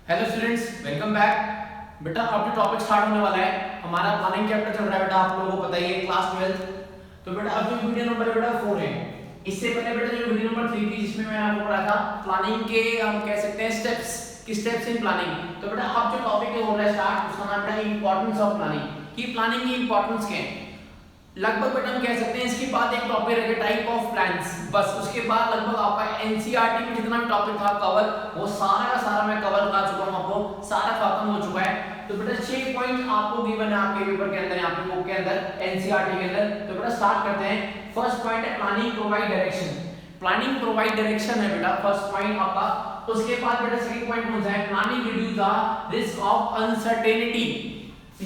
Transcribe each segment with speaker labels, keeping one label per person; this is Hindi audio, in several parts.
Speaker 1: Hello students, welcome back. बेटा अब जो टॉपिक स्टार्ट होने वाला है, हमारा प्लानिंग चैप्टर चल रहा है बेटा, आप लोगों को पता ही है, क्लास 12। तो बेटा अब जो वीडियो नंबर है बेटा 4 है। इससे पहले बेटा जो वीडियो नंबर 3 थी जिसमें मैंने आपको पढ़ाया था प्लानिंग के, हम कह सकते हैं स्टेप्स, कि स्टेप्स इन प्लानिंग। तो बेटा अब जो टॉपिक हो रहा है स्टार्ट, उसका नाम बेटा इंपॉर्टेंस ऑफ प्लानिंग, कि प्लानिंग की इंपॉर्टेंस क्या है। लगभग बेटा हम कह सकते हैं इसके बाद एक टॉपिक रखे टाइप ऑफ प्लान्स, बस उसके बाद लगभग आपका एनसीईआरटी में जितना भी टॉपिक था कवर, वो सारा का सारा मैं कवर कर चुका हूं, आपको सारा खत्म हो चुका है। तो बेटा 6 पॉइंट आपको गिवन है आपके पेपर के अंदर, यहाँ पे बुक के अंदर, एनसीईआरटी के अंदर। तो बेटा स्टार्ट करते हैं। फर्स्ट पॉइंट है planning provide direction. Planning provide direction है बेटा फर्स्ट पॉइंट आपका। उसके बाद बेटा सेकंड पॉइंट कौन सा है? Planning reduce the risk of uncertainty.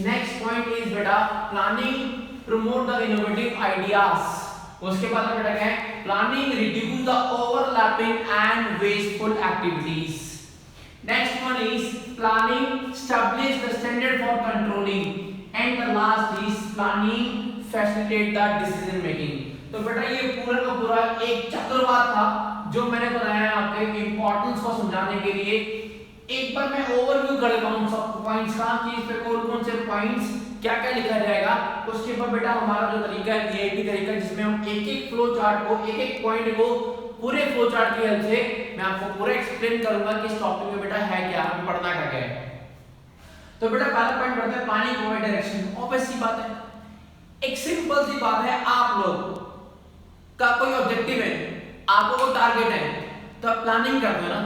Speaker 1: Next point is बेटा planning promote the innovative ideas। उसके बाद बेटा क्या है? planning reduce the overlapping and wasteful activities। next one is planning establish the standard for controlling, and the last is planning facilitate the decision making। तो बेटा ये पूरा का पूरा एक चक्रवात था जो मैंने बनाया आपके इंपॉर्टेंस को समझाने के लिए। एक बार मैं ओवरव्यू कर लेता हूं सब पॉइंट्स का, कि इस पे कौन-कौन से पॉइंट्स क्या क्या लिखा जाएगा। उसके ऊपर बेटा हमारा जो तरीका है वीआईपी तरीका, जिसमें हम एक एक फ्लो चार्ट को, एक एक पॉइंट को पूरे फ्लो चार्ट की हेल्प से मैं आपको पूरा एक्सप्लेन करूंगा कि इस टॉपिक में बेटा है क्या, हमें पढ़ना क्या क्या है। तो बेटा पहला पॉइंट पढ़ते हैं प्लानिंग प्रोवाइड डायरेक्शन। ऑब्वियस सी बात है, एक सिंपल सी बात है, आप लोग का कोई ऑब्जेक्टिव है, आपको कोई टारगेट है, तो आप प्लानिंग करते हो ना,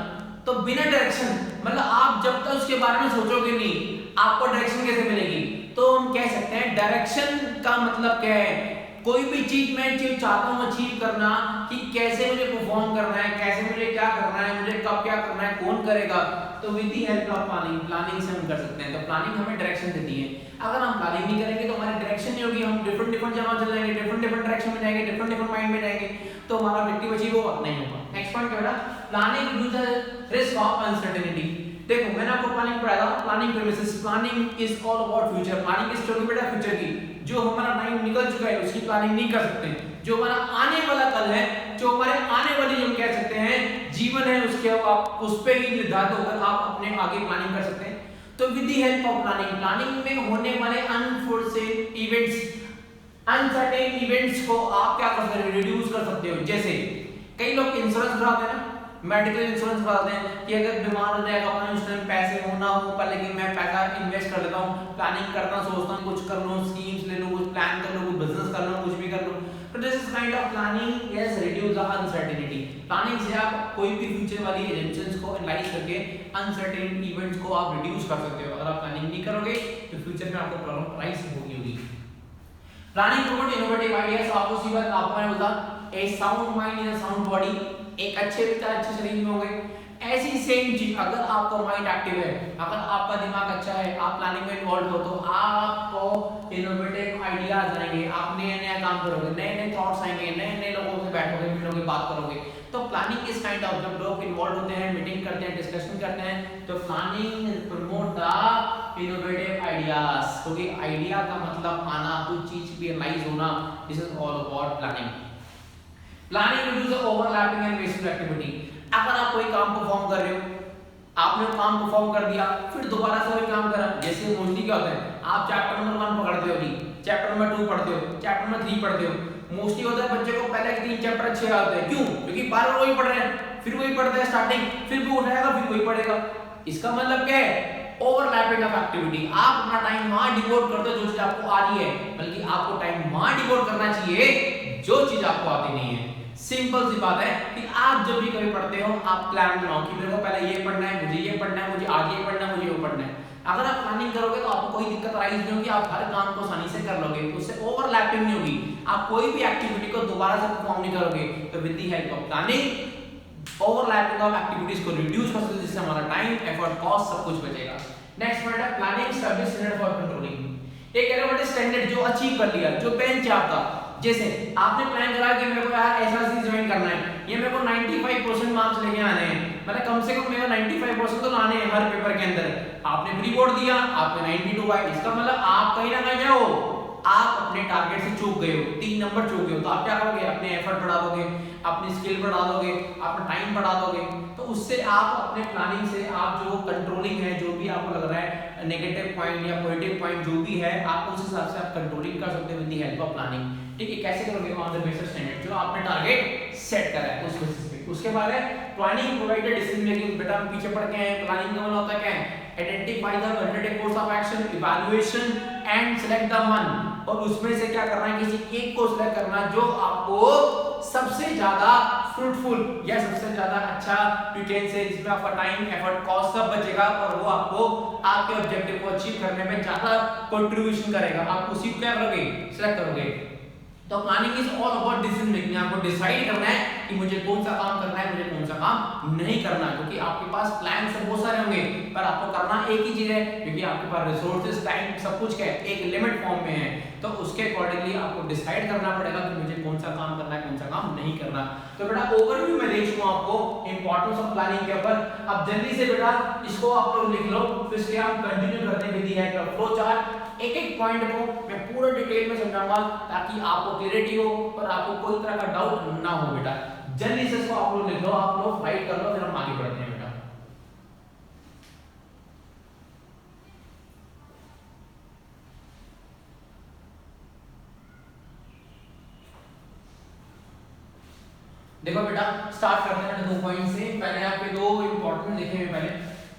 Speaker 1: तो बिना डायरेक्शन, मतलब आप जब तक उसके बारे में सोचोगे नहीं, आपको डायरेक्शन कैसे मिलेगी? तो हम कह सकते हैं डायरेक्शन का मतलब क्या है? कोई भी चीज मैं चाहता हूं अचीव करना, कि कैसे मुझे परफॉर्म करना है, कैसे मुझे क्या करना है, मुझे कब क्या करना है, कौन करेगा, तो with the help of planning से हम कर सकते हैं। तो प्लानिंग हमें डायरेक्शन देती है। अगर हम प्लानिंग नहीं करेंगे तो हमारी डायरेक्शन नहीं होगी, हम डिफरेंट जगह चल जाएंगे, डिफरेंट डायरेक्शन में जाएंगे, डिफरेंट माइंड में जाएंगे, तो हमारा ऑब्जेक्टिव अचीव होगा नहीं होगा। नेक्स्ट पॉइंट क्या बेटा? Planning reduce the risk of uncertainty. देखो मैंने आपको प्लानिंग पढ़ाया था, planning premises, planning is all about future. Planning किस होगी बेटा? फ्यूचर की। जो हमारा टाइम निकल चुका है उसकी प्लानिंग नहीं कर सकते। जो हमारा आने वाला कल है, जो हमारे आने वाली हम कह सकते हैं जीवन है, उसके आप उस पे ही निर्धारित होकर आप अपने आगे प्लानिंग कर सकते हैं। तो with the help of planning में होने वाले अनफोर्सेन इवेंट्स, अनसर्टेन इवेंट्स को आप क्या कर सकते हो? रिड्यूस कर सकते हो। जैसे कई लोग इंश्योरेंस कराते हैं, मेडिकल इंश्योरेंस कराते हैं, कि अगर बीमार हो जाएगा अपन उस टाइम पैसे हो ना हो, पर लेकिन मैं पैसा इन्वेस्ट कर लेता हूँ, प्लानिंग करना सोचता हूँ, कुछ कर लूँ, स्कीम्स ले लूँ, कुछ प्लान कर लूँ, कुछ बिजनेस कर लूँ, कुछ भी कर लूँ। तो this is kind of planning yes reduce the uncertainty. Planning से आप कोई भी फ्यूचर वाली एजम्पशंस को एनालाइज करके अनसर्टेन इवेंट्स को आप रिड्यूस कर सकते हो। अगर आप प्लानिंग नहीं करोगे तो फ्यूचर में आपको प्रॉब्लम राइज होगी। Planning promote innovative ideas. आपको सी बात आपको मैंने बोला, a sound mind in a sound body, एक अच्छे विचार अच्छे शरीर में होंगे। ऐसी सेम चीज, अगर आपका माइंड एक्टिव है, अगर आपका दिमाग अच्छा है, आप प्लानिंग में इन्वॉल्व हो, तो आपको इनोवेटिव आइडियाज आएंगे, आप नए नए काम करोगे, नए नए थॉट्स आएंगे, नए नए लोगों से बैठोगे, मिलोगे, बात करोगे। तो प्लानिंग इस काइंड ऑफ, जब लोग इन्वॉल्व होते हैं, मीटिंग करते हैं, डिस्कशन करते हैं, तो planning promote the innovative ideas, क्योंकि आइडिया का मतलब आना, कुछ चीज भी एनालाइज होना, this is all about planning. Planning reduce overlapping and wasteful activity. अगर आप कोई काम परफॉर्म कर रहे हो, आपने काम परफॉर्म कर दिया, फिर दोबारा से वही काम करा, जैसे मोस्टली क्या होता है, आप चैप्टर नंबर 1 पकड़ते हो, नहीं चैप्टर नंबर 2 पढ़ते हो, चैप्टर नंबर 3 पढ़ते हो। मोस्टली होता है बच्चे को पहले के 3 चैप्टर अच्छे आते हैं, क्यों? क्योंकि बार बार वही पढ़ रहे हैं, फिर वही पढ़ते हैं स्टार्टिंग, फिर वो उठाएगा, फिर वही पढ़ेगा। इसका मतलब क्या है? Overlapping of activity. आप अपना टाइम वहां डिवोट करते हो जो चीज आपको आ रही है, बल्कि आपको टाइम वहां डिवोट करना चाहिए जो चीज आपको आती नहीं है। सिंपल सी बात है कि आप जब भी कभी पढ़ते हो, आप प्लान बनाओ कि मेरे को पहले ये पढ़ना है, मुझे ये पढ़ना है, मुझे आज ये पढ़ना है, मुझे वो पढ़ना है। अगर आप प्लानिंग करोगे तो आपको कोई दिक्कत राइज नहीं होगी, आप हर काम को आसानी से कर लोगे, उससे ओवरलैपिंग नहीं होगी, आप कोई भी एक्टिविटी को दोबारा से परफॉर्म नहीं करोगे। तो with the help of planning overlapping of activities को रिड्यूस कर सकते हैं, जिससे हमारा टाइम, एफर्ट, कॉस्ट सब कुछ बचेगा। नेक्स्ट पॉइंट है planning establish standard for controlling. एक एलिमेंट स्टैंडर्ड जो अचीव कर लिया, जो बेंच है आपका। जैसे आपने प्लान करा कि मेरे को यार एसआरसी ज्वाइन करना है, ये मेरे को 95% मार्क्स लेके आने हैं, मतलब कम से कम मेरे को 95% तो लाने हैं हर पेपर के अंदर। आपने प्री बोर्ड दिया, आपने 92 पाए, इसका मतलब आप कहीं ना कहीं जाओ आप अपने टारगेट से चूक गए हो, 3 नंबर चूक गए हो, तो आप क्या करोगे, अपने एफर्ट बढ़ा दोगे, अपनी स्किल बढ़ा दोगे, अपना टाइम बढ़ा दोगे। तो उससे आप अपने प्लानिंग से आप जो कंट्रोलिंग है, जो भी आपको लग रहा है नेगेटिव पॉइंट या पॉजिटिव पॉइंट जो भी है, आप उस हिसाब से आप कंट्रोलिंग कर सकते हो with the help of planning. ठीक है, कैसे करोगे, ऑन द बेसिस स्टैंडर्ड जो आपने टारगेट सेट करा है उस बेसिस पे। उसके बाद है प्लानिंग प्रोवाइडेड डिसीजन मेकिंग। बेटा हम पीछे पढ़ के आए, प्लानिंग का मतलब होता है क्या है, identify the alternative course of action, evaluation and select the one. और उसमें से क्या करना है, किसी एक को सिलेक्ट करना जो आपको सबसे ज्यादा फ्रूटफुल या सबसे ज्यादा अच्छा यू कैन से, जिसमें आपका टाइम एफर्ट कॉस्ट सब बचेगा और वो आपको आपके ऑब्जेक्टिव को अचीव करने में ज्यादा कंट्रीब्यूशन करेगा। आप उसी को क्या करोगे, सिलेक्ट करोगे। तो planning is all about decision making. आपको डिसाइड करना है कि मुझे कौन सा काम करना है, मुझे कौन सा काम नहीं करना है, क्योंकि आपके पास प्लान सब बहुत सारे होंगे पर आपको करना एक ही चीज है, क्योंकि आपके पास रिसोर्सेज टाइम सब कुछ क्या है एक लिमिट फॉर्म में है। तो उसके अकॉर्डिंगली आपको डिसाइड करना पड़ेगा कि मुझे कौन सा काम करना है, कौन सा काम नहीं करना। तो बेटा ओवरव्यू में दे चुका हूं आपको इंपॉर्टेंस ऑफ प्लानिंग के ऊपर। अब जल्दी से बेटा इसको आप लोग लिख लो, फिर इसके हम कंटिन्यू करने विधि है फ्लो चार्ट। एक एक पॉइंट को मैं पूरा डिटेल में समझाऊंगा ताकि आपको क्लैरिटी हो और आपको कोई तरह का डाउट ना हो। बेटा जल्दी से इसको आप लोग लिख लो, आप लोग राइट कर लो, फिर हम आगे बढ़ते हैं। बेटा देखो बेटा स्टार्ट करते हैं 2 पॉइंट से। पहले आपके 2 इंपॉर्टेंट लिखे हैं। पहले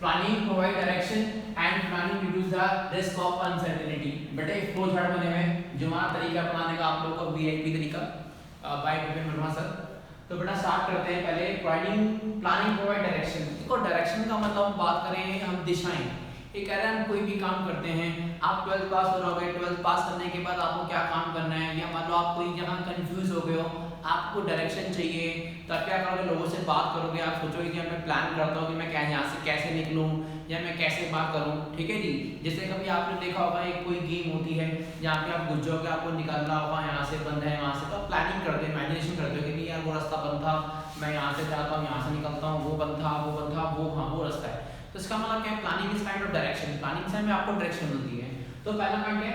Speaker 1: planning provide direction and planning reduce the risk of uncertainty. बेटा एक फ्लो चार्ट बने हुए जो हमारा तरीका अपनाने का आप लोगों को वीआईपी तरीका बाय विपिन वर्मा सर। तो बेटा स्टार्ट करते हैं पहले प्लानिंग प्रोवाइड डायरेक्शन। देखो डायरेक्शन का मतलब हम बात करें हम दिशाएं। ये कह रहे हैं हम कोई भी काम करते हैं, आप 12th पास हो रहोगे, 12th पास करने के बाद आपको क्या काम करना है, या मान लो आप कोई जगह कंफ्यूज हो गए हो, आपको डायरेक्शन चाहिए, तो आप क्या करोगे, लोगों से बात करोगे, आप सोचोगे कि मैं प्लान करता हूँ कि मैं क्या यहाँ से कैसे निकलूँ या मैं कैसे बात करूँ। ठीक है जी, जैसे कभी आपने देखा होगा एक कोई गेम होती है जहाँ पे आप घुस जाओगे, आपको निकलना होगा, यहाँ से बंद है वहाँ से, तो आप प्लानिंग करते हो, इमेजिनेशन करते हो कि नहीं यार वो रास्ता बंद था, मैं यहाँ से जाता हूँ, यहाँ से निकलता हूँ, वो बंद था, वो हाँ वो रास्ता है। तो इसका मतलब क्या है, planning is kind of direction. Planning से हमें आपको डायरेक्शन मिलती है। तो पहला पॉइंट है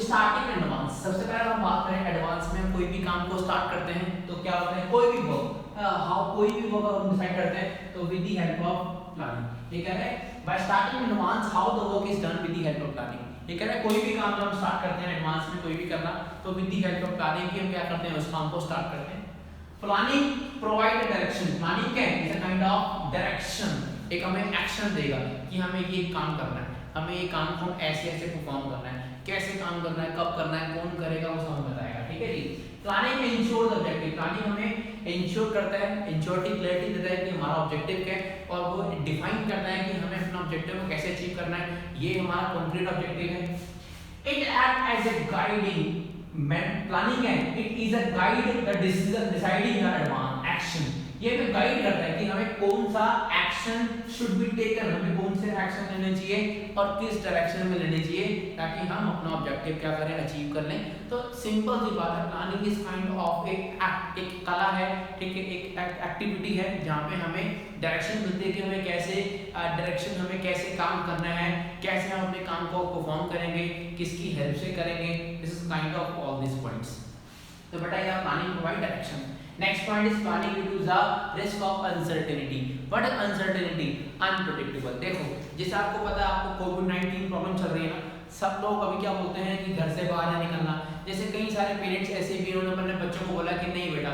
Speaker 1: स्टार्टिंग एडवांस। सबसे पहले हम बात करें एडवांस में, हम कोई भी काम को स्टार्ट करते हैं तो क्या होता है, कोई भी वर्क कोई भी वर्क हम डिसाइड करते हैं तो with the help of planning. ये कह रहे हैं bye starting advance how the work is done with the help of planning. ये कह रहे हैं कोई भी काम जब हम स्टार्ट करते हैं एडवांस में कोई भी करना तो with the help of planning की हम क्या करते हैं, उस काम को स्टार्ट करते हैं। Planning provide direction. प्लानिंग क्या है, is a kind of direction, एक हमें एक्शन देगा कि हमें ये काम करना है, हमें ये काम को ऐसे ऐसे परफॉर्म करना है, कैसे काम करना है, कब करना है, कौन करेगा वो हमें बताएगा। ठीक है जी। Planning ensure the objective. Planning हमें इंश्योर करता है, इंश्योरिटी क्लैरिटी देता है कि हमारा ऑब्जेक्टिव क्या है, और वो डिफाइन करता है कि हमें अपना ऑब्जेक्टिव को कैसे अचीव करना है, ये हमारा कंक्रीट ऑब्जेक्टिव है। It act as a guiding. Planning है, it is a guide the decision deciding the advance action. ये हमें गाइड करता है कि हमें कौन सा एक्शन शुड बी टेकन, हमें कौन से एक्शन लेने चाहिए और किस डायरेक्शन में लेने चाहिए ताकि हम अपना ऑब्जेक्टिव क्या करें, अचीव कर लें। तो सिंपल सी बात है, प्लानिंग इज काइंड ऑफ एक कला है, ठीक है, एक एक्टिविटी है जहाँ पे हमें डायरेक्शन मिलती है कि हमें कैसे डायरेक्शन, हमें कैसे काम करना है, कैसे हम अपने काम को परफॉर्म करेंगे, किसकी हेल्प से करेंगे। This is kind of all this points. तो बेटा ये planning provide direction. Next point is planning reduce the risk of uncertainty. What is uncertainty? Unpredictable. देखो जैसे आपको पता है आपको कोविड-19 प्रॉब्लम चल रही है ना, सब लोग अभी क्या बोलते हैं कि घर से बाहर नहीं निकलना। जैसे कई सारे पेरेंट्स ऐसे भी उन्होंने अपने बच्चों को बोला कि नहीं बेटा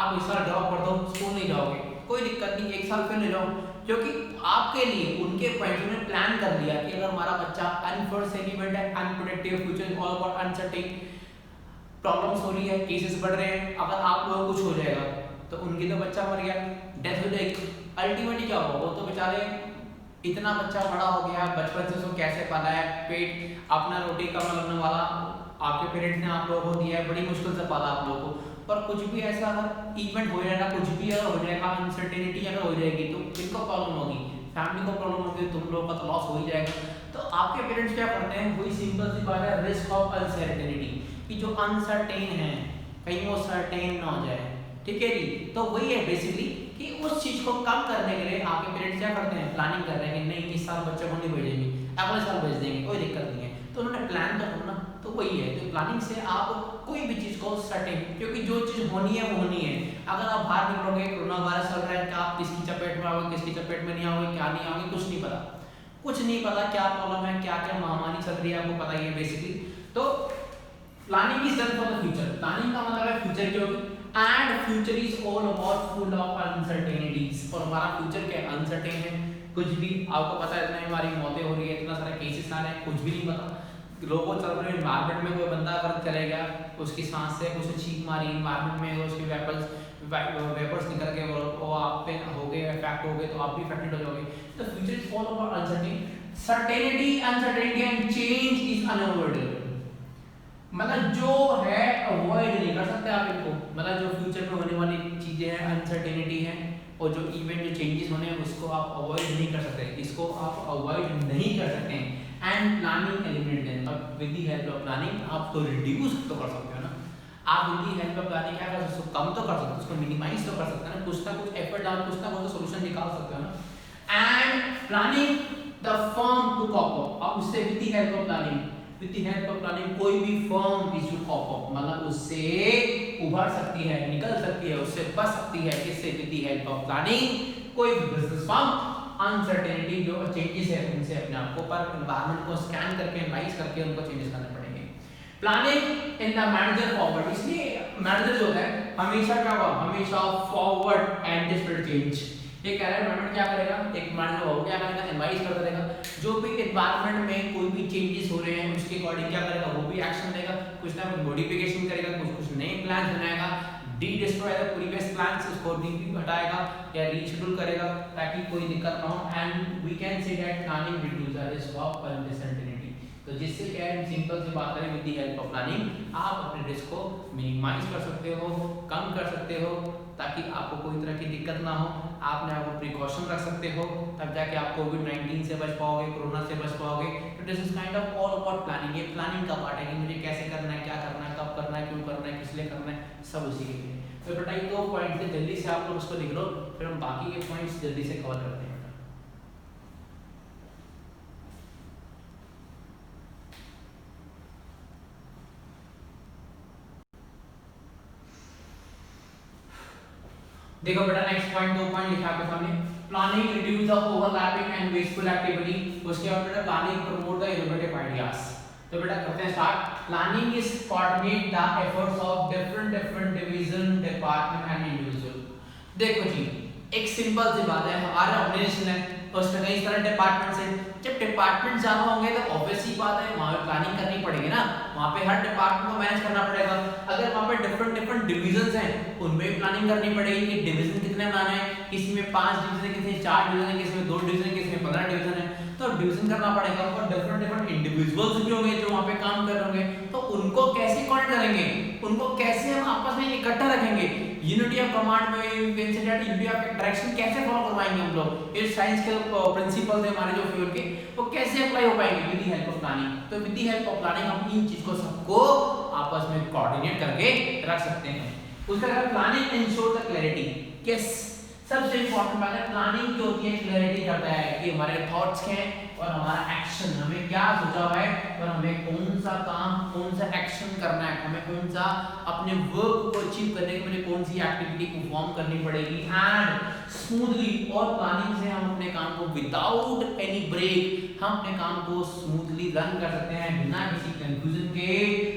Speaker 1: आप इस साल ड्रॉप कर दो, स्कूल नहीं जाओगे, कोई दिक्कत नहीं, एक साल फिर ले जाओ, क्योंकि आपके लिए उनके पॉइंट में प्लान कर दिया कि अगर हमारा बच्चा अनफोर्सेन इवेंट है, unpredictable future is all about uncertain, problems हो रही है, केसेस बढ़ रहे हैं, अगर आप लोगों को कुछ हो जाएगा तो उनकी तो बच्चा मर गया, डेथ हो जाएगी, अल्टीमेटली क्या होगा, वो तो बेचारे इतना बच्चा बड़ा हो गया, बचपन से उसको कैसे पाला है, पेट अपना रोटी का लगने वाला आपके पेरेंट्स ने आप लोगों को दिया है, बड़ी मुश्किल से पाला आप लोगों को, पर कुछ भी ऐसा अगर इवेंट हो जाएगा, कुछ भी अगर हो जाएगा, अनसर्टेनिटी अगर हो जाएगी तो किनको प्रॉब्लम होगी, फैमिली को प्रॉब्लम होगी, तुम लोगों का तो लॉस हो ही जाएगा। तो आपके पेरेंट्स क्या करते हैं, वही सिंपल सी बात है, रिस्क ऑफ अनसर्टेनिटी, कि जो अनसर्टेन है कहीं वो सर्टेन ना हो जाए। ठीक है जी, तो वही है बेसिकली कि उस चीज को कम करने के लिए आपके पेरेंट्स क्या करते हैं, प्लानिंग कर रहे हैं कि नहीं इस साल बच्चों को नहीं भेजेंगे, अगले साल भेज देंगे, कोई दिक्कत नहीं है। तो उन्होंने प्लान तो करना तो वही है, तो प्लानिंग से आप कोई भी चीज़ को सर्टेन, क्योंकि जो चीज़ होनी है वो होनी है। अगर आप बाहर निकलोगे, कोरोना वायरस चल रहा है, क्या आप किसकी चपेट में आओगे, किसकी चपेट में नहीं आओगे, क्या नहीं आओगे, कुछ नहीं पता, कुछ नहीं पता क्या प्रॉब्लम है, क्या क्या महामारी चल रही है, आपको पता ही है बेसिकली। तो planning is done for the future, planning का मतलब है फ्यूचर की होगी, and future is all about full of uncertainties, और हमारा फ्यूचर क्या अनसर्टेन है, कुछ भी आपको पता है, इतनी हमारी मौतें हो रही है, इतना सारा केसेस आ रहे हैं, कुछ भी नहीं पता, लोगों चल रहे एनवायरनमेंट में, कोई बंदा अगर चले गया, उसकी सांस से कुछ छींक मारी एनवायरनमेंट में, उसके वेपर्स निकल के वो आप पे हो गए, इफेक्ट हो गए, तो आप भी इफेक्टेड हो जाओगे। तो future is all about uncertainty, uncertainty and change is unavoidable, मतलब जो है अवॉइड नहीं कर सकते आप इनको, मतलब जो फ्यूचर में होने वाली चीजें हैं, अनसर्टेनिटी है, और जो इवेंट जो चेंजेस होने हैं उसको आप अवॉइड नहीं कर सकते, इसको आप अवॉइड नहीं कर सकते हैं। एंड प्लानिंग एलिमिनेट देन, अब with the help of planning आप तो रिड्यूस तो कर सकते हो ना, आप with the help of planning क्या कर सकते हो, कम तो कर सकते हो, उसको मिनिमाइज तो कर सकते हैं ना, कुछ ना कुछ एफर्ट डाल, कुछ ना कुछ सोल्यूशन निकाल सकते हो ना। And planning the firm to cope up, अब उससे with the help of planning, with the help of planning कोई भी firm is to cope up, मतलब उससे उभर सकती है, निकल सकती है, उससे बच सकती है, किससे, with the help of planning, कोई भी बिजनेस फर्म अनसर्टेनिटी जो चेंजेस है उनसे अपने आप को पर एनवायरनमेंट को स्कैन करके एनालाइज करके उनको चेंजेस करने पड़ेंगे। Planning in the manager forward, इसलिए मैनेजर जो है हमेशा क्या होगा, हमेशा फॉरवर्ड एंटिसिपेट चेंज, ये कह रहा है मैनेजर क्या करेगा, एक मैनेजर होगा क्या करेगा, एनालाइज करता रहेगा, जो भी एनवायरनमेंट में कोई भी चेंजेस हो रहे हैं उसके अकॉर्डिंग क्या करेगा, वो भी एक्शन लेगा, कुछ ना कुछ मॉडिफिकेशन करेगा, कुछ कुछ नए प्लान बनाएगा, डिस्ट्रॉय द प्रीवियस प्लान्स, उसको हटाएगा या रीशेड्यूल करेगा ताकि कोई दिक्कत ना हो। And we can say that planning reduce the risk of uncertainty, तो जिससे क्या है, सिंपल सी बात है, with the help of planning आप अपने रिस्क को मिनिमाइज कर सकते हो, कम कर सकते हो, ताकि आपको कोई तरह की दिक्कत ना हो, आपने आपको प्रिकॉशन रख सकते हो, तब जाके आप कोविड-19 से बच पाओगे, कोरोना से बच पाओगे। तो this is kind of all about planning, ये प्लानिंग का पार्ट है कि मुझे कैसे करना है, क्या करना है, कब करना है, क्यों करना है, किस लिए करना है, सब उसी के लिए। तो बेटा ये 2 पॉइंट थे, जल्दी से आप लोग उसको लिख लो, फिर हम बाकी के पॉइंट्स जल्दी से कवर करते हैं। देखो बेटा नेक्स्ट पॉइंट, 2 पॉइंट लिखा आपके सामने, planning reduce the overlapping and wasteful activity, उसके बाद बेटा planning promote the innovative ideas. तो बेटा करते हैं start. Planning is coordinate the efforts of different division, department and individual. देखो जी, एक सिंपल सी बात है, हमारा ऑर्गेनाइजेशन है, उसमें कई सारे डिपार्टमेंट्स हैं, जब डिपार्टमेंट ज्यादा होंगे तो ऑब्वियस ही बात है वहां पे प्लानिंग करनी पड़ेगी ना, वहां पे हर डिपार्टमेंट को मैनेज करना पड़ेगा। अगर वहां पे डिफरेंट डिवीजंस हैं, उनमें भी प्लानिंग करनी पड़ेगी कि डिवीजन कितने बनाने हैं, किसी में 5 डिवीजन है, किसी में 4 डिवीजन है, किसी में 2 डिवीजन है, किसी में 15 डिवीजन है, तो डिवीजन करना पड़ेगा। और डिफरेंट इंडिविजुअल्स भी होंगे जो वहां पे काम कर रहे होंगे, तो उनको कैसे कोऑर्डिनेट करेंगे, उनको कैसे हम आपस में इकट्ठा रखेंगे, यूनिटी ऑफ कमांड में यूनिटी ऑफ डायरेक्शन कैसे फॉलो करवाएंगे हम लोग, ये साइंस के प्रिंसिपल्स है हमारे जो फ्यूल के, वो कैसे अप्लाई हो पाएंगे with the help of planning. तो with the help of planning हम इन चीज को सबको आपस में कोऑर्डिनेट करके रख सकते हैं। उसके बाद planning ensure the clarity, yes सबसे इंपॉर्टेंट बात है, प्लानिंग जो होती है क्लैरिटी करता है कि हमारे थॉट्स क्या हैं और हमारा एक्शन, हमें क्या सोचा हुआ है और हमें कौन सा काम, कौन सा एक्शन करना है, हमें कौन सा अपने वर्क को अचीव करने के लिए कौन सी एक्टिविटी परफॉर्म करनी पड़ेगी। एंड स्मूथली, और प्लानिंग से हम अपने काम को विदाउट एनी ब्रेक हम अपने काम को स्मूथली रन कर सकते हैं, बिना किसी कंफ्यूजन के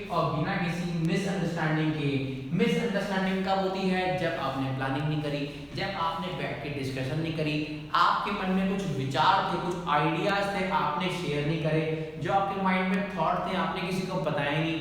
Speaker 1: और बिना किसी मिसअंडरस्टैंडिंग के। मिसअंडरस्टैंडिंग कब होती है, जब आपने प्लानिंग नहीं करी, जब आपने बैठ के डिस्कशन नहीं करी, आपके मन में कुछ विचार थे, कुछ आइडियाज थे, आपने शेयर नहीं करे, जो आपके माइंड में थॉट थे आपने किसी को बताया नहीं।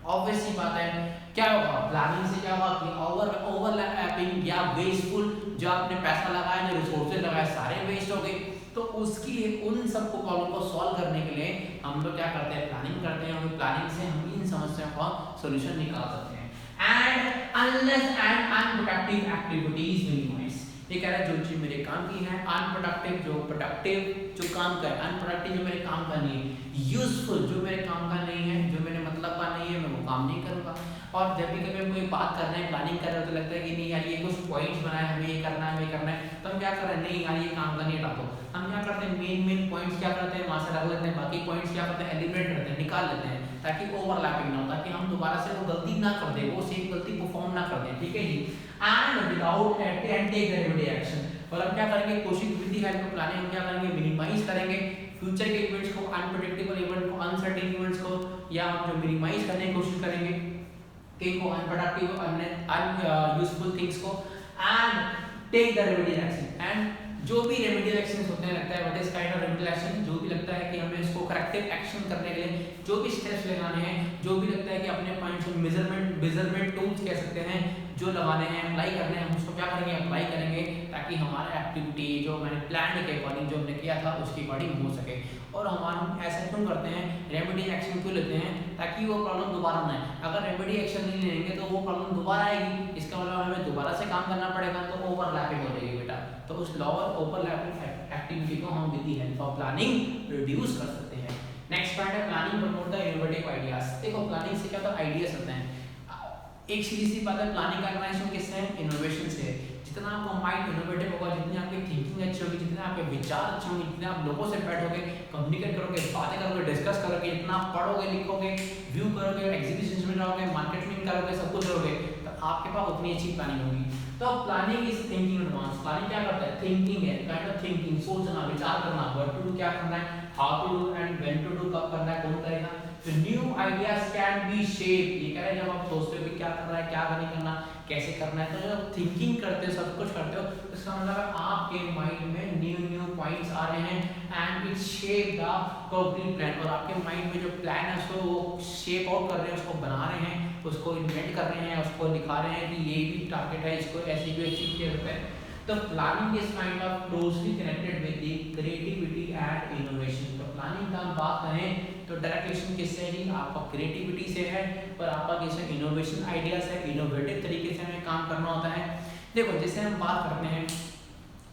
Speaker 1: ऑब्वियस सी बात है क्या होगा, प्लानिंग से क्या होगा कि ओवरलैपिंग या वेस्टफुल, जो आपने पैसा लगाया, जो रिसोर्सेज लगाए, सारे वेस्ट हो गए। तो उसकी उन सबको प्रॉब्लम को सॉल्व करने के लिए हम लोग क्या करते हैं, प्लानिंग करते हैं, और प्लानिंग से हम इन समस्याओं का सॉल्यूशन निकाल सकते हैं। And unless and unproductive activities minimise, ये कह रहा है जो चीज मेरे काम की है, अनप्रोडक्टिव जो प्रोडक्टिव जो काम का है, अनप्रोडक्टिव जो मेरे काम का नहीं है, यूजफुल जो मेरे काम का नहीं है, जो मेरे मतलब का नहीं है, मैं वो काम नहीं करूंगा। और जब भी कभी हम कोई बात कर रहे हैं, प्लानिंग कर रहे हो, तो लगता है कि नहीं यार ये कुछ पॉइंट्स बनाए, हमें ये करना है, हमें करना है, तो हम क्या कर रहे हैं, नहीं यार ये काम का नहीं हटा दो, हम क्या करते हैं मेन पॉइंट्स क्या करते हैं वहां से रख लेते हैं, बाकी पॉइंट्स क्या करते हैं एलिमिनेट करते हैं, निकाल लेते हैं, ताकि ओवरलैपिंग ना हो, ताकि हम दोबारा से वो गलती ना कर दें, वो सेम गलती परफॉर्म ना कर दें, ठीक है जी। And without and take the remedy action, और हम क्या करेंगे, कोशिश with the help of planning हम क्या करेंगे, मिनिमाइज करेंगे फ्यूचर के इवेंट्स को, अनप्रेडिक्टेबल इवेंट को, अनसर्टेन इवेंट्स को, या हम जो मिनिमाइज करने की कोशिश करेंगे कई को अनप्रोडक्टिव अनयूजफुल थिंग्स को, and take the remedial action. And जो भी रेमेडियल एक्शंस होते हैं, लगता है what is kind of remedial action, जो भी लगता है कि हमें इसको करेक्टिव एक्शन करने के लिए जो भी स्टेप्स लगाने हैं, जो भी लगता है कि अपने पॉइंट्स ऑफ मेजरमेंट टूल्स कह सकते हैं जो लगाने हैं, अप्लाई करने हैं, हम उसको क्या करेंगे, अप्लाई करेंगे, ताकि हमारा एक्टिविटी जो मैंने प्लान के अकॉर्डिंग जो हमने किया था उसके अकॉर्डिंग हो सके। और हम ऐसा क्यों करते हैं, रेमेडी एक्शन क्यों लेते हैं, ताकि वो प्रॉब्लम दोबारा ना आए। अगर रेमेडी एक्शन नहीं लेंगे तो वो प्रॉब्लम दोबारा आएगी, इसका मतलब हमें दोबारा से काम करना पड़ेगा, तो ओवरलैपिंग हो जाएगी बेटा। तो उस लोअर ओवरलैपिंग एक्टिविटी को हम with the help of planning reduce कर सकते हैं। नेक्स्ट पॉइंट है planning promote the innovative ideas. देखो प्लानिंग से क्या होता है, आइडियाज होते हैं। एक सीधी सी बात है, प्लानिंग का ऑर्गेनाइजेशन किससे है, इनोवेशन से। जितना आपका माइंड इनोवेटिव होगा, जितनी आपकी थिंकिंग अच्छी होगी, जितने आपके विचार अच्छे होंगे, जितने आप लोगों से बैठोगे, कम्युनिकेट करोगे, बातें करोगे, डिस्कस करोगे, जितना आप पढ़ोगे, लिखोगे, व्यू करोगे, एग्जीबिशंस में जाओगे, मार्केटिंग करोगे, सब कुछ करोगे, तो आपके पास उतनी अच्छी प्लानिंग होगी। तो planning is thinking advance. Planning क्या करता है, थिंकिंग है, काइंड ऑफ थिंकिंग, सोचना, विचार करना, व्हाट टू डू क्या करना है, how to do and when to do, कब करना है, कौन करेगा। तो new ideas can be shape, ये कह रहे हैं जब आप सोचते हो कि क्या करना है, क्या नहीं करना, कैसे करना है, तो जब थिंकिंग करते हो, सब कुछ करते हो, तो इसका मतलब है आपके माइंड में न्यू पॉइंट्स आ रहे हैं, and it shape the complete plan. और आपके माइंड में जो प्लान है उसको वो शेप आउट कर रहे हैं, उसको बना रहे हैं, उसको इन्वेंट कर रहे हैं, उसको दिखा रहे हैं कि ये भी टारगेट है, इसको ऐसे भी अचीव किया जाता है। तो planning is kind of closely connected with the creativity and innovation. तो प्लानिंग का हम बात करें तो डायरेक्ट रिलेशन किससे है जी, आपका क्रिएटिविटी से है, और आपका किससे, इनोवेशन आइडियाज है, इनोवेटिव तरीके से हमें काम करना होता है। देखो जैसे हम बात करते हैं,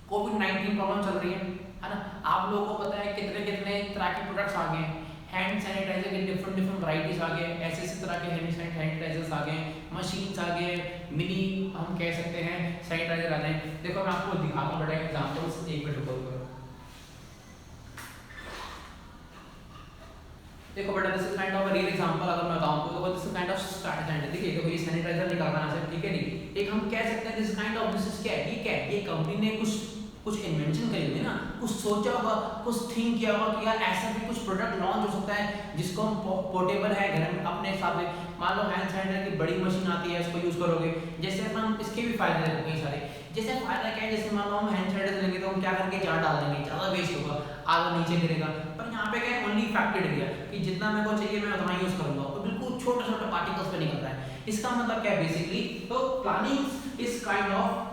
Speaker 1: कोविड-19 प्रॉब्लम चल रही है ना, आप लोगों को पता है कितने कितने तरह के प्रोडक्ट्स आ गए हैं, हैंड सैनिटाइजर के डिफरेंट वैरायटीज आ गए, ऐसे तरह के हैंड सैनिटाइजर्स आ गए, मशीन्स आ गए, मिनी हम कह सकते हैं सैनिटाइजर आ गए। देखो मैं आपको दिखाता हूं बड़ा एग्जांपल्स, एक मिनट रुको। देखो बेटा this is kind of a real example, अगर मैं बताऊं तो this is kind of sanitiser. देखिए देखो ये सैनिटाइजर निकालना है, ठीक है नहीं, एक हम कह सकते हैं this kind of, this is क्या है, ये क्या है, ये कंपनी ने कुछ इन्वेंशन करी होगी ना, कुछ सोचा होगा, कुछ थिंक किया होगा कि यार ऐसा भी कुछ प्रोडक्ट लॉन्च हो सकता है जिसको हम पोर्टेबल है घर में अपने हिसाब से। मान लो हैंड सैनिटाइजर की बड़ी मशीन आती है, उसको यूज करोगे, जैसे हम इसके भी फायदे हैं कई सारे। जैसे फायदा क्या है, जैसे मान लो हम हैंड सैनिटाइजर लेंगे तो हम क्या करेंगे, जार डाल देंगे, ज़्यादा वेस्ट होगा, आधा नीचे गिरेगा। पर यहाँ पे क्या है, ओनली फैक्टेड गया कि जितना मेरे को चाहिए मैं उतना यूज करूंगा, तो बिल्कुल छोटे पार्टिकल्स पे निकल रहा है। इसका मतलब क्या है बेसिकली, तो planning is kind of,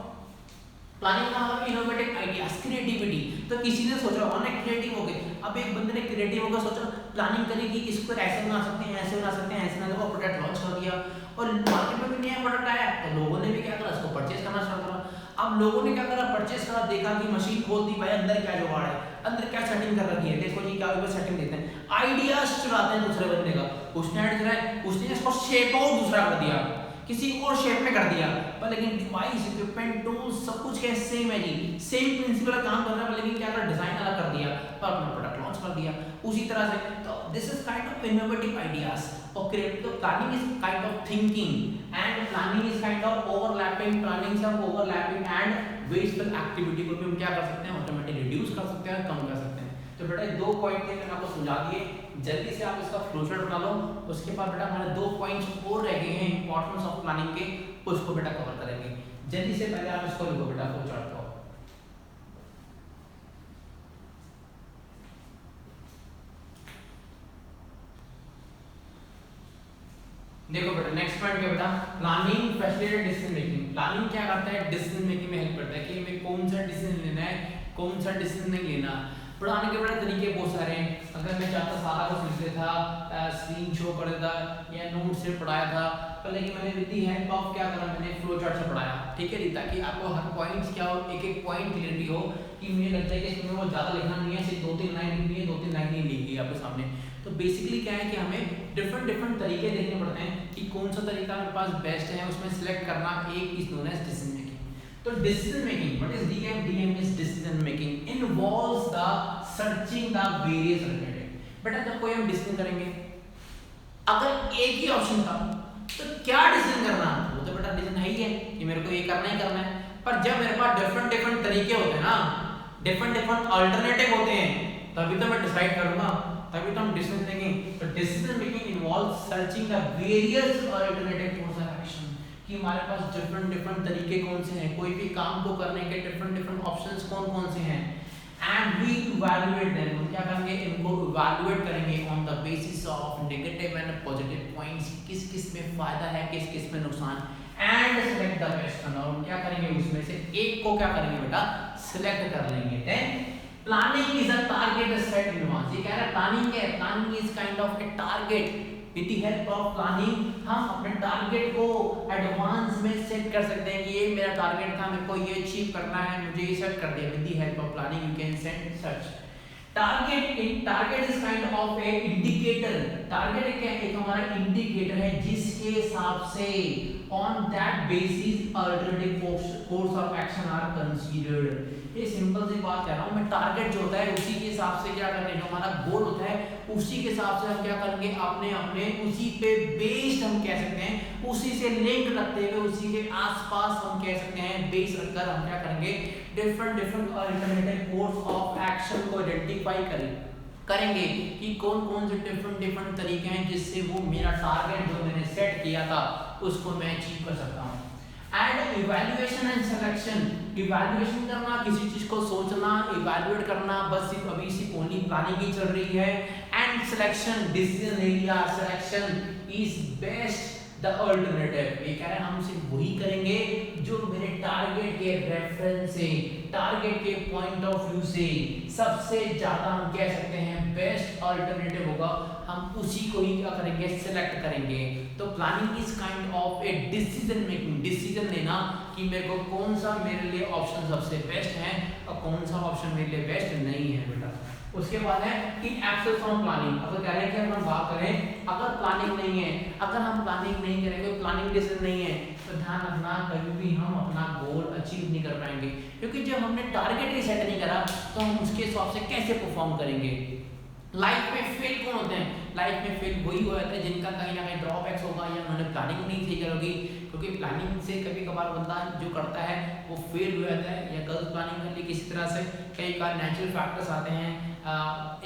Speaker 1: planning का मतलब इनोवेटिव आइडियाज, क्रिएटिविटी। तो किसी ने सोचा होगा ना, क्रिएटिव हो गए, अब एक बंदे ने क्रिएटिव होकर सोचा, प्लानिंग करी कि इसको ऐसे बना सकते हैं, ऐसे बना सकते हैं, ऐसे ना, प्रोडक्ट लॉन्च कर दिया, और मार्केट में भी नया प्रोडक्ट आया, तो लोगों ने भी क्या करा, इसको परचेज करना स्टार्ट करा। अब लोगों ने क्या करा, परचेज करा, देखा कि मशीन खोल दी, भाई अंदर क्या जुगाड़ है, अंदर क्या सेटिंग कर रखी है, देखो जी क्या ऊपर सेटिंग देते हैं, आइडियाज चुराते हैं दूसरे बंदे का, उसने आइडिया चुराया, उसने इसको शेप आउट दूसरा कर दिया, किसी और शेप में कर दिया, पर लेकिन डिवाइस, इक्विपमेंट, टूल्स सब कुछ क्या सेम है जी, सेम प्रिंसिपल काम कर रहा है, लेकिन क्या कर, डिजाइन अलग कर दिया, पर अपना प्रोडक्ट लॉन्च कर दिया उसी तरह से। तो this is kind of innovative ideas, और creative planning is kind of thinking, and planning is kind of overlapping, planning सब ओवरलैपिंग एंड वेस्टफुल एक्टिविटी को भी हम क्या कर सकते हैं, ऑटोमेटिकली रिड्यूस कर सकते हैं, कम कर सकते हैं। तो बेटा दो पॉइंट थे मैंने आपको समझा दिए, जल्दी से आप इसका फ्लोचार्ट बना लो। उसके बाद बेटा हमारे दो पॉइंट्स और रह गए हैं इंपॉर्टेंस ऑफ प्लानिंग के, उसको बेटा कवर करेंगे। जल्दी से पहले आप इसको लिखो बेटा फ्लोचार्ट को। देखो बेटा नेक्स्ट पॉइंट क्या बेटा, planning facilitate decision making. Planning क्या करता है, डिसीजन मेकिंग में हेल्प करता है कि हमें कौन सा डिसीजन लेना है, कौन सा डिसीजन नहीं लेना। पढ़ाने के बड़े तरीके बहुत सारे हैं, अगर मैं चाहता सारा कुछ लिख देता, स्क्रीन शो कर देता या नोट से पढ़ाया था, पर लेकिन मैंने विद द हेल्प ऑफ क्या करा, मैंने फ्लो चार्ट से पढ़ाया, ठीक है, ताकि आपको हर पॉइंट्स क्या हो, एक एक पॉइंट क्लियरिटी हो, कि मुझे लगता है कि इसमें वो ज़्यादा लिखना नहीं है, सिर्फ 2-3 लाइन लिखनी है, 2-3 लाइन नहीं लिखी आपके सामने। तो बेसिकली क्या है कि हमें डिफरेंट तरीके देखने पड़ते हैं कि कौन सा तरीका मेरे पास बेस्ट है, उसमें सिलेक्ट करना एक is known as decision making. तो decision making, what is DM, DM is decision making, involves the searching the various alternative. बेटा जब कोई हम डिसीजन करेंगे, अगर एक ही ऑप्शन था तो क्या डिसीजन करना, वो तो बेटा डिसीजन है ही है कि मेरे को ये करना ही करना है। पर जब मेरे पास डिफरेंट डिफरेंट तरीके होते हैं ना, डिफरेंट डिफरेंट अल्टरनेटिव होते हैं, तभी तो मैं डिसाइड करूंगा, तभी तो हम डिसीजन लेंगे। तो decision making involves searching the various alternative course of action, कि हमारे पास डिफरेंट डिफरेंट तरीके कौन से हैं, कोई भी काम को करने के डिफरेंट डिफरेंट ऑप्शंस कौन कौन से हैं, एंड वी इवैल्यूएट देम, हम क्या करेंगे, इनको इवैल्यूएट करेंगे on the basis of negative and positive points, किस किस में फायदा है, किस किस में नुकसान, and select the best one, और हम क्या करेंगे उसमें से एक को क्या करेंगे बेटा, सिलेक्ट कर लेंगे। Then planning is a target set in advance, ये कह रहा है प्लानिंग है, planning is kind of a target, with the help of planning हम अपने टारगेट को एडवांस में सेट कर सकते हैं कि ये मेरा टारगेट था, मेरे को ये अचीव करना है, मुझे ये सेट कर दिया। With the help of planning you can set such target is kind of a indicator, target क्या है, एक हमारा इंडिकेटर है जिसके हिसाब से on that basis alternative course of action are considered. ये सिंपल सी बात कह रहा हूं मैं, टारगेट जो होता है उसी के हिसाब से क्या करेंगे, जो हमारा गोल होता है उसी के हिसाब से हम क्या करेंगे, अपने अपने उसी पे बेस्ड हम कह सकते हैं, उसी से लिंक रखते हुए उसी के आसपास हम कह सकते हैं बेस रखकर हम क्या करेंगे, different different alternative course of action को आइडेंटिफाई करेंगे कि कौन कौन से डिफरेंट डिफरेंट तरीके हैं जिससे वो मेरा टारगेट जो मैंने सेट किया था उसको मैं अचीव कर सकता हूँ। And evaluation and selection, evaluation करना, किसी चीज को सोचना, इवैल्यूएट करना, बस सिर्फ अभी सिर्फ ओनली प्लानिंग ही चल रही है। And selection, decision area selection is best the alternative, ये कह रहे हैं हम सिर्फ वही करेंगे जो मेरे टारगेट के रेफरेंस से, टारगेट के पॉइंट ऑफ व्यू से सबसे ज्यादा हम कह सकते हैं बेस्ट अल्टरनेटिव होगा, हम उसी को ही क्या करेंगे, सिलेक्ट करेंगे। तो planning is kind of a decision making, decision लेना कि मेरे को कौन सा मेरे लिए ऑप्शन सबसे बेस्ट है और कौन सा ऑप्शन मेरे लिए बेस्ट नहीं है बेटा। उसके बाद है कि एब्सेंस फ्रॉम प्लानिंग, अगर कह रहे हैं कि हम बात करें अगर प्लानिंग नहीं है, अगर हम प्लानिंग नहीं करेंगे, प्लानिंग डिसीजन नहीं है, तो ध्यान रखना कभी भी हम अपना गोल अचीव नहीं कर पाएंगे, क्योंकि जब हमने टारगेट ही सेट नहीं करा तो हम उसके हिसाब से कैसे परफॉर्म करेंगे। लाइफ में फेल कौन होते हैं, लाइफ में फेल वही हो जाते हैं जिनका कहीं ना कहीं ड्रॉबैक्स होगा या उन्होंने प्लानिंग नहीं सही करोगी, क्योंकि प्लानिंग से कभी कभार बंदा जो करता है वो फेल हो जाता है, या गलत प्लानिंग कर ली किसी तरह से। कई बार नेचुरल फैक्टर्स आते हैं,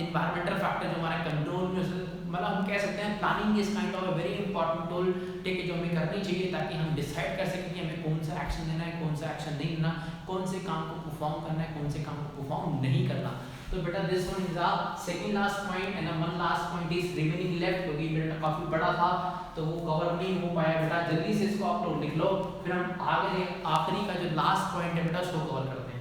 Speaker 1: इन्वायरमेंटल फैक्टर जो हमारे कंट्रोल में, मतलब हम कह सकते हैं planning is kind of a very important tool, ठीक है, जो हमें करनी चाहिए ताकि हम डिसाइड कर सकें कि हमें कौन सा एक्शन लेना है, कौन सा एक्शन नहीं लेना, कौन से काम को परफॉर्म करना है, कौन से काम को परफॉर्म नहीं करना। तो बेटा this one is a second last point and one last point is remaining left, क्योंकि बेटा काफी बड़ा था तो वो कवर नहीं हो पाया बेटा, जल्दी से इसको आप लोग लिख लो, फिर हम आगे आखिरी का जो लास्ट पॉइंट है बेटा उसको कवर करते हैं।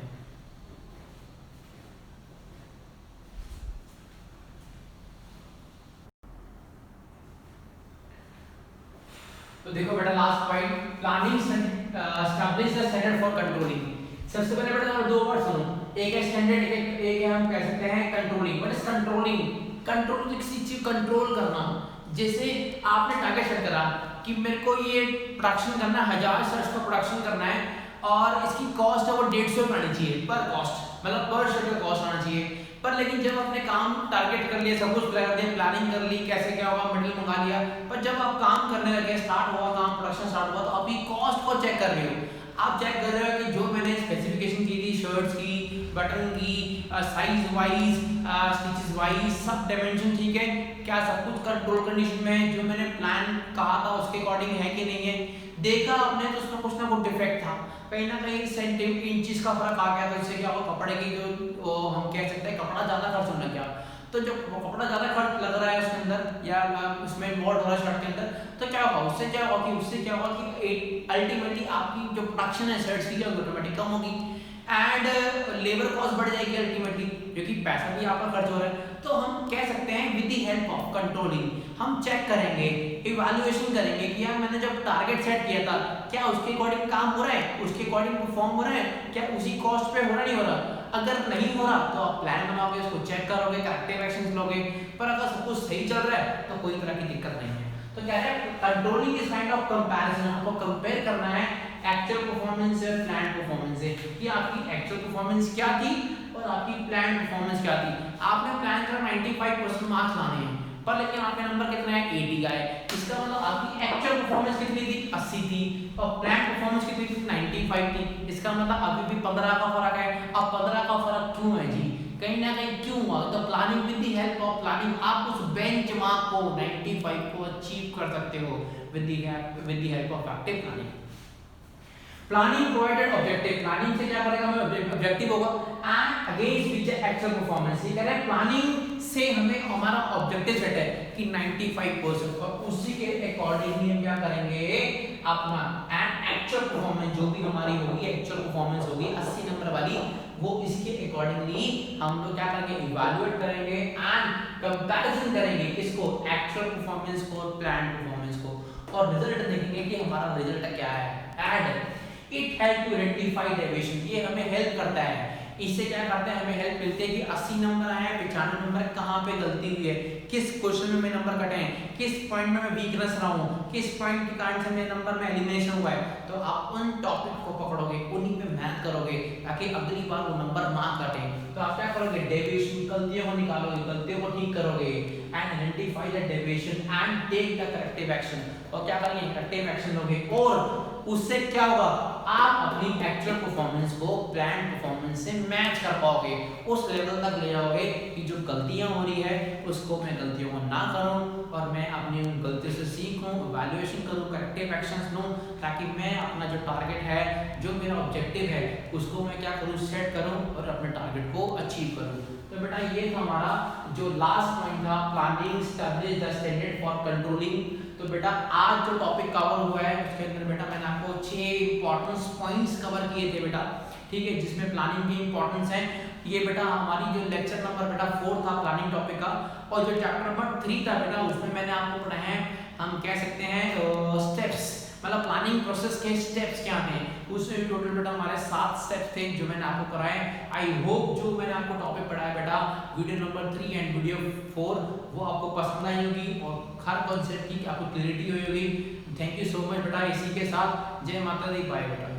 Speaker 1: तो देखो बेटा last point, planning establish the standard for controlling. सबसे पहले बेटा दो वर्ड सुनो, एक है स्टैंडर्ड, एक है हम कह सकते हैं controlling. What is controlling? Control किसी चीज कंट्रोल करना, जैसे आपने टारगेट सेट करा कि मेरे को ये प्रोडक्शन करना है, 1000 शर्ट्स का प्रोडक्शन करना है और इसकी कॉस्ट है वो 150 आनी चाहिए पर कॉस्ट, मतलब पर शर्ट का कॉस्ट आना चाहिए। पर लेकिन जब आपने काम टारगेट कर लिया, सब कुछ कर दिया, प्लानिंग कर ली कैसे क्या होगा, मटेरियल मंगा लिया, पर जब आप काम करने लगे, स्टार्ट हुआ काम, प्रोडक्शन स्टार्ट हुआ, तो अभी कॉस्ट को चेक कर रहे हो, आप चेक कर रहे हो कि जो मैंने स्पेसिफिकेशन की थी शर्ट्स की, बटन की, साइज वाइज, स्टिचेस वाइज, सब डायमेंशन ठीक है, क्या सब कुछ कंट्रोल कंडीशन में, जो मैंने प्लान कहा था उसके अकॉर्डिंग है कि नहीं है। देखा आपने तो उसमें कुछ ना कुछ डिफेक्ट था, कहीं ना कहीं सेंटीमीटर इंचेस का फर्क आ गया, तो इससे क्या होगा, कपड़े की जो हम कह सकते हैं कपड़ा ज़्यादा खर्च होना क्या, तो जब कपड़ा ज़्यादा खर्च लग रहा है उसके अंदर या उसमें इन्वॉल्व हो रहा है शर्ट के अंदर, तो क्या होगा, उससे क्या होगा कि अल्टीमेटली आपकी जो प्रोडक्शन है शर्ट्स की ऑटोमेटिक कम होगी एंड लेबर कॉस्ट बढ़ जाएगी अल्टीमेटली, क्योंकि पैसा भी आपका खर्च हो रहा है। तो हम कह सकते हैं with the help of controlling हम चेक करेंगे, इवैल्यूएशन करेंगे कि यार मैंने जब टारगेट सेट किया था क्या उसके अकॉर्डिंग काम हो रहा है, उसके अकॉर्डिंग परफॉर्म हो रहा है, क्या उसी कॉस्ट पे हो रहा नहीं हो रहा। अगर नहीं हो रहा तो आप प्लान बनाओगे, उसको चेक करोगे, करेक्टिव एक्शंस लोगे, पर अगर सब कुछ सही चल रहा है तो कोई तरह की दिक्कत नहीं है। तो कह रहे हैं controlling is kind of comparison, आपको कंपेयर करना है एक्चुअल परफॉर्मेंस से प्लान परफॉर्मेंस से, कि आपकी एक्चुअल परफॉर्मेंस क्या थी और आपकी प्लान परफॉर्मेंस क्या थी। आपने प्लान करा 95% मार्क्स लाने हैं, पर लेकिन यहाँ पे नंबर कितना है 80 का है। इसका मतलब आपकी एक्चुअल परफॉर्मेंस कितनी थी 80 थी और प्लान परफॉर्मेंस कितनी थी 95 थी। इसका मतलब अभी भी 15 का फर्क है। अब 15 का फर्क क्यों है जी, कहीं ना कहीं क्यों हुआ, तो planning with the help of planning आप उस बेंचमार्क को 95 को अचीव कर सकते हो with the help of active planning. Planning provided objective, planning से क्या करेगा हमें ऑब्जेक्टिव होगा and against which actual performance. ये कह रहा है प्लानिंग से हमें हमारा ऑब्जेक्टिव सेट है कि 95% और उसी के अकॉर्डिंगली हम क्या करेंगे अपना एंड एक्चुअल परफॉर्मेंस जो भी हमारी होगी एक्चुअल परफॉर्मेंस होगी 80 नंबर वाली, वो इसके अकॉर्डिंगली हम लोग क्या करेंगे इवैल्यूएट करेंगे एंड कंपैरिजन करेंगे किसको एक्चुअल परफॉर्मेंस को प्लान परफॉर्मेंस को, और रिजल्ट देखेंगे कि हमारा रिजल्ट क्या है। And it help to identify deviation, ये हमें हेल्प करता है। इससे क्या करते हैं हमें हेल्प मिलती है कि 80 नंबर आए 95 नंबर कहाँ पे गलती हुई है, किस क्वेश्चन में नंबर कटे हैं, किस पॉइंट में मैं वीकनेस रहा हूँ, किस पॉइंट के कारण से मेरे नंबर में एलिमिनेशन हुआ है। तो आप उन टॉपिक को पकड़ोगे उन्हीं पे मेहनत करोगे ताकि अगली बार वो नंबर ना कटे। तो आप क्या करोगे डेविएशन गलतियों को निकालोगे, गलतियों को ठीक करोगे and identify the deviation and take the corrective action, और क्या करेंगे करेक्टिव एक्शन लोगे, और उससे क्या होगा आप अपनी एक्चुअल परफॉर्मेंस को प्लान परफॉर्मेंस से मैच कर पाओगे, उस लेवल तक ले जाओगे कि जो गलतियां हो रही है उसको मैं गलतियों को ना करूं और मैं अपनी उन गलतियों से सीखूं, इवैल्यूएशन करूं, करेक्टिव एक्शंस लूं, ताकि मैं अपना जो टारगेट है जो मेरा ऑब्जेक्टिव है उसको मैं क्या करूं सेट करूं और अपने टारगेट को अचीव करूं। तो बेटा ये था हमारा जो लास्ट पॉइंट था planning establish the standard for controlling. तो बेटा आज जो टॉपिक कवर हुआ है उसके अंदर बेटा मैंने आपको 6 इंपॉर्टेंस पॉइंट्स कवर किए थे बेटा, ठीक है, जिसमें प्लानिंग की इंपॉर्टेंस है। ये बेटा हमारी जो लेक्चर नंबर बेटा 4 था प्लानिंग टॉपिक का, और जो चैप्टर नंबर 3 था बेटा उसमें मैंने आपको पढ़ाए हैं हम कह सकते हैं स्टेप्स, मतलब प्लानिंग प्रोसेस के स्टेप्स क्या हैं। उसमें टोटल बेटा हमारे 7 स्टेप्स थे जो मैंने आपको कराए। आई होप जो मैंने आपको टॉपिक पढ़ाया बेटा वीडियो नंबर 3 एंड वीडियो 4 वो आपको पसंद आई होगी और हर कॉन्सेप्ट की आपको क्लैरिटी हुई होगी। थैंक यू सो मच बेटा। इसी के साथ जय माता दी, बाय बेटा।